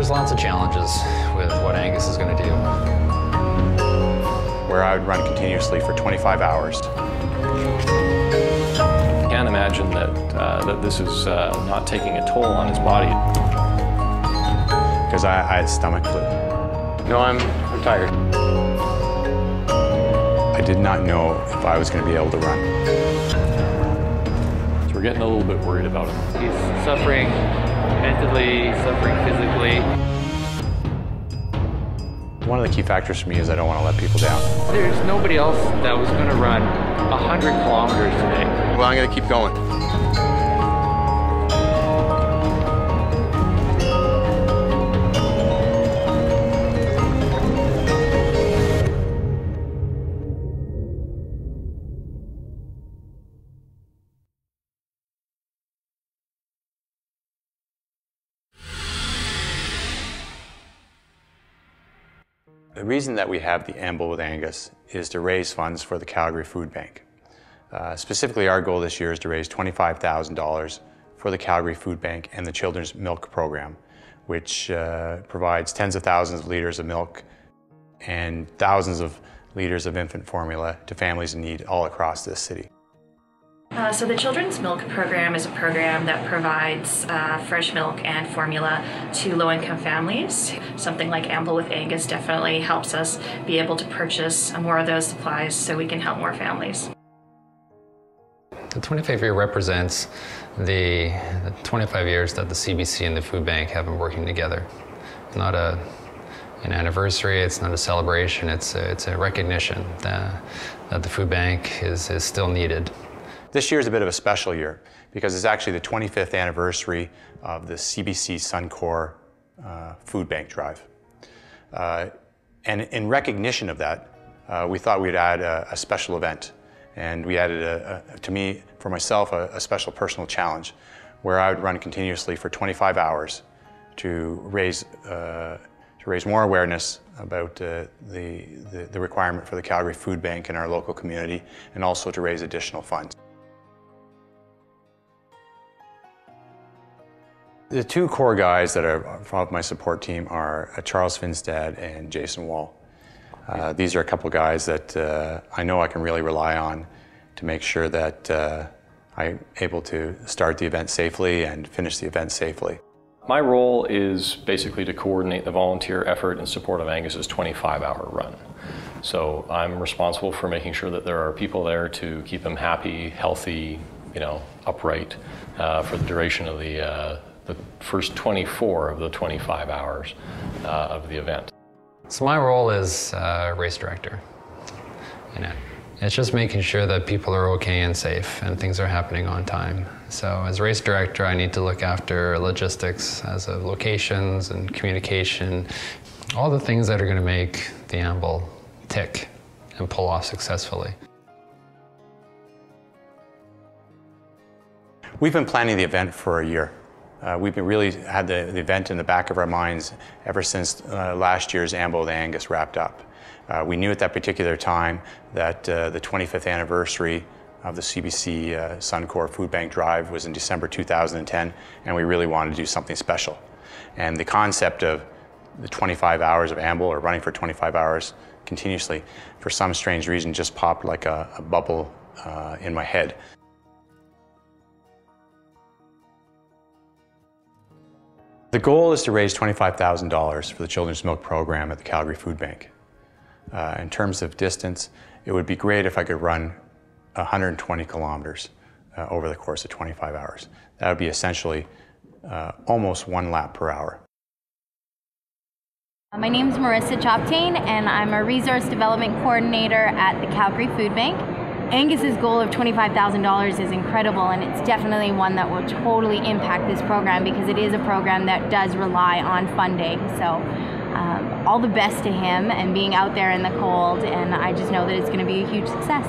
There's lots of challenges with what Angus is going to do. Where I would run continuously for 25 hours. I can't imagine that this is not taking a toll on his body. Because I had stomach flu. No, I'm tired. I did not know if I was going to be able to run. So we're getting a little bit worried about him. He's suffering mentally, suffering physically. One of the key factors for me is I don't want to let people down. There's nobody else that was going to run 100 kilometers today. Well, I'm going to keep going. The reason that we have the Amble with Angus is to raise funds for the Calgary Food Bank. Specifically, our goal this year is to raise $25,000 for the Calgary Food Bank and the Children's Milk Program, which provides tens of thousands of liters of milk and thousands of liters of infant formula to families in need all across this city. So the Children's Milk Program is a program that provides fresh milk and formula to low-income families. Something like Amble with Angus definitely helps us be able to purchase more of those supplies so we can help more families. The 25 year represents the 25 years that the CBC and the Food Bank have been working together. It's not an anniversary, it's not a celebration, it's a recognition that the Food Bank is still needed. This year is a bit of a special year because it's actually the 25th anniversary of the CBC Suncor Food Bank Drive. And in recognition of that, we thought we'd add a special event. And we added, to me, for myself, a special personal challenge where I would run continuously for 25 hours to raise more awareness about the requirement for the Calgary Food Bank in our local community, and also to raise additional funds. The two core guys that are from my support team are Charles Finstad and Jason Wall. These are a couple guys that I know I can really rely on to make sure that I'm able to start the event safely and finish the event safely. My role is basically to coordinate the volunteer effort in support of Angus's 25-hour run. So I'm responsible for making sure that there are people there to keep him happy, healthy, upright for the duration of the first 24 of the 25 hours of the event. So my role is race director. It's just making sure that people are okay and safe and things are happening on time. So as race director, I need to look after logistics as of locations and communication, all the things that are going to make the Amble tick and pull off successfully. We've been planning the event for a year. We've really had the event in the back of our minds ever since last year's Amble with Angus wrapped up. We knew at that particular time that the 25th anniversary of the CBC Suncor Food Bank Drive was in December 2010, and we really wanted to do something special. And the concept of the 25 hours of Amble, or running for 25 hours continuously, for some strange reason just popped like a bubble in my head. The goal is to raise $25,000 for the Children's Milk Program at the Calgary Food Bank. In terms of distance, it would be great if I could run 120 kilometers over the course of 25 hours. That would be essentially almost 1 lap per hour. My name is Marissa Choptain, and I'm a Resource Development Coordinator at the Calgary Food Bank. Angus's goal of $25,000 is incredible, and it's definitely one that will totally impact this program because it is a program that does rely on funding. So all the best to him and being out there in the cold, and I just know that it's going to be a huge success.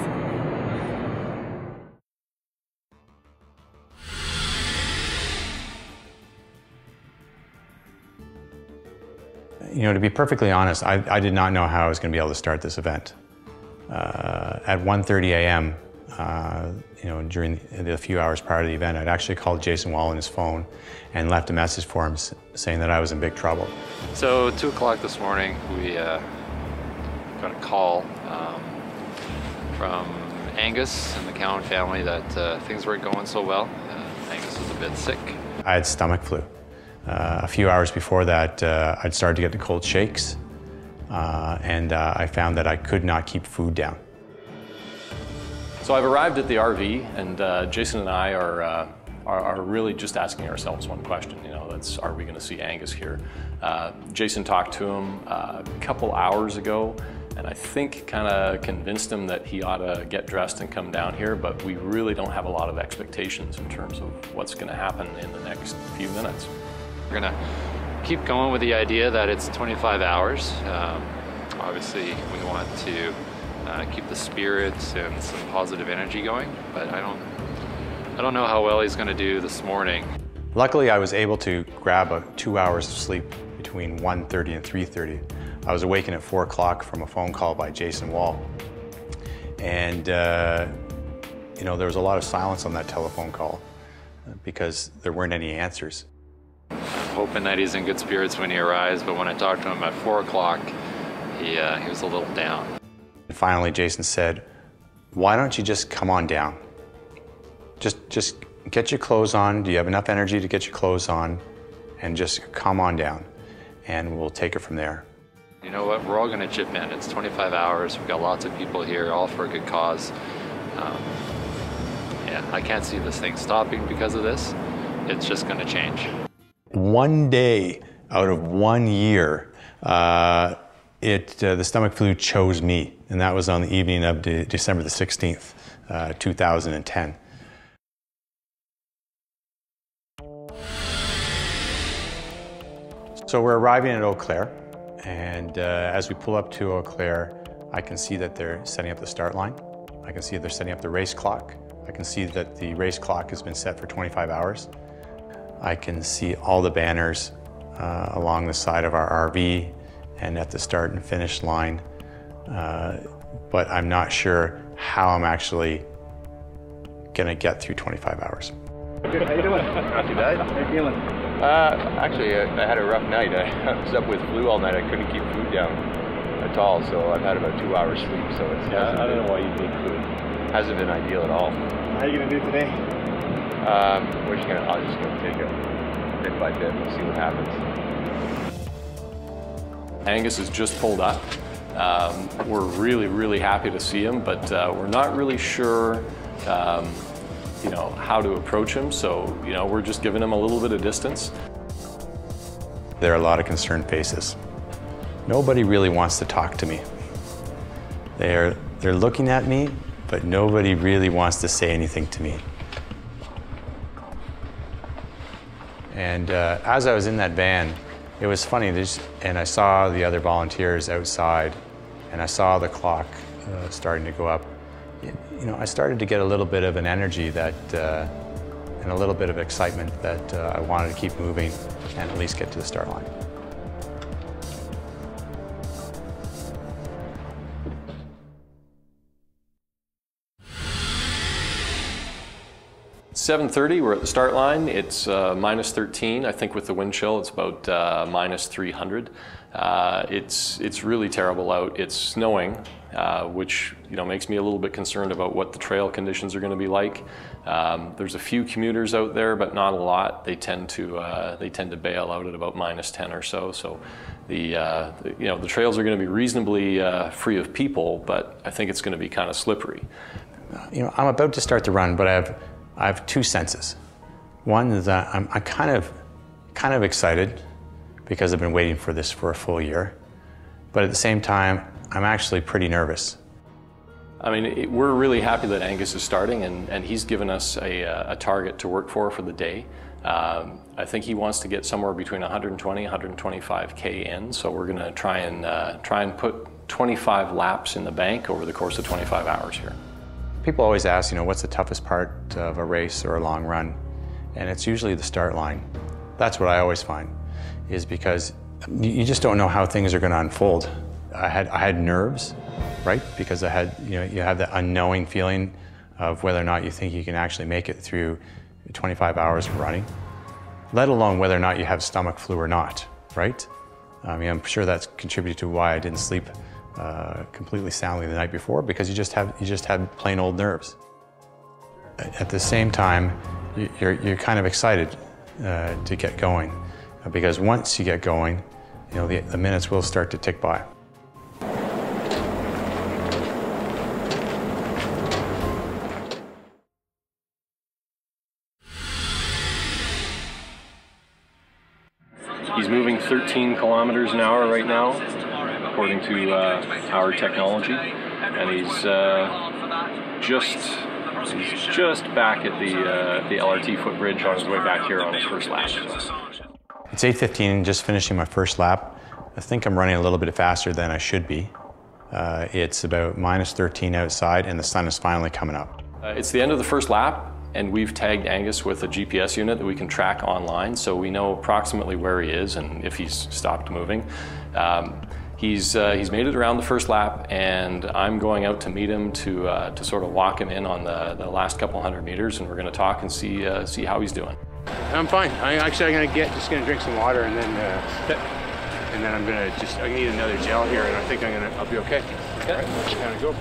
To be perfectly honest, I did not know how I was going to be able to start this event. At 1:30 a.m., during the few hours prior to the event, I'd actually called Jason Wall on his phone and left a message for him saying that I was in big trouble. So 2 o'clock this morning, we got a call from Angus and the Cowan family that things weren't going so well. Angus was a bit sick. I had stomach flu. A few hours before that, I'd started to get the cold shakes, and I found that I could not keep food down. So I've arrived at the RV, and Jason and I are really just asking ourselves one question. That's, are we going to see Angus here? Jason talked to him a couple hours ago, and I think kind of convinced him that he ought to get dressed and come down here, but we really don't have a lot of expectations in terms of what's going to happen in the next few minutes. We're going to keep going with the idea that it's 25 hours. Obviously, we want to keep the spirits and some positive energy going, but I don't know how well he's going to do this morning. Luckily, I was able to grab 2 hours of sleep between 1:30 and 3:30. I was awakened at 4 o'clock from a phone call by Jason Wall, and there was a lot of silence on that telephone call because there weren't any answers. I'm hoping that he's in good spirits when he arrives, but when I talked to him at 4 o'clock, he was a little down. Finally, Jason said, "Why don't you just come on down? Just get your clothes on. Do you have enough energy to get your clothes on? And just come on down, and we'll take it from there." You know what? We're all going to chip in. It's 25 hours. We've got lots of people here, all for a good cause. Yeah, I can't see this thing stopping because of this. It's just going to change. One day out of 1 year, the stomach flu chose me, and that was on the evening of December the 16th, 2010. So we're arriving at Eau Claire, and as we pull up to Eau Claire, I can see that they're setting up the start line. I can see that they're setting up the race clock. I can see that the race clock has been set for 25 hours. I can see all the banners along the side of our RV and at the start and finish line, but I'm not sure how I'm actually gonna get through 25 hours. Good, how you doing? Not too bad. How you feeling? Actually, I had a rough night. I was up with flu all night. I couldn't keep food down at all, so I've had about 2 hours sleep. So it's I don't know why you need food. Hasn't been ideal at all. How are you gonna do today? I'm just gonna take it bit by bit. We'll see what happens. Angus has just pulled up. We're really happy to see him, but we're not really sure how to approach him, so we're just giving him a little bit of distance. There are a lot of concerned faces. Nobody really wants to talk to me. They're looking at me, but nobody really wants to say anything to me. And as I was in that van, it was funny, and I saw the other volunteers outside, and I saw the clock starting to go up. I started to get a little bit of an energy and a little bit of excitement that I wanted to keep moving and at least get to the start line. It's 7:30, we're at the start line. It's minus 13. I think with the wind chill, it's about minus 300. It's really terrible out. It's snowing, which makes me a little bit concerned about what the trail conditions are going to be like. There's a few commuters out there, but not a lot. They tend to bail out at about minus 10 or so. So the trails are going to be reasonably free of people, but I think it's going to be kind of slippery. I'm about to start the run, but I have two senses. One is that I'm kind of excited because I've been waiting for this for a full year, but at the same time, I'm actually pretty nervous. I mean, we're really happy that Angus is starting, and he's given us a target to work for the day. I think he wants to get somewhere between 120 and 125K in, so we're going to try and put 25 laps in the bank over the course of 25 hours here. People always ask, what's the toughest part of a race or a long run? And it's usually the start line. That's what I always find, is because you just don't know how things are going to unfold. I had nerves, right? Because I had, you have that unknowing feeling of whether or not you think you can actually make it through 25 hours of running, let alone whether or not you have stomach flu or not, right? I mean, I'm sure that's contributed to why I didn't sleep completely soundly the night before, because you just had plain old nerves. At the same time, you're kind of excited to get going, because once you get going, you know, the minutes will start to tick by. He's moving 13 kilometers an hour right now, according to our technology, and he's just back at the LRT footbridge on his way back here on his first lap. So. It's 8:15, just finishing my first lap. I think I'm running a little bit faster than I should be. It's about -13 outside, and the sun is finally coming up. It's the end of the first lap, and we've tagged Angus with a GPS unit that we can track online, so we know approximately where he is and if he's stopped moving. He's made it around the first lap, and I'm going out to meet him to sort of walk him in on the last couple hundred meters, and we're going to talk and see how he's doing. I'm fine. I'm just gonna drink some water, and then I'm gonna need another gel here, and I think I'll be okay. Okay. All right, let's kind of go.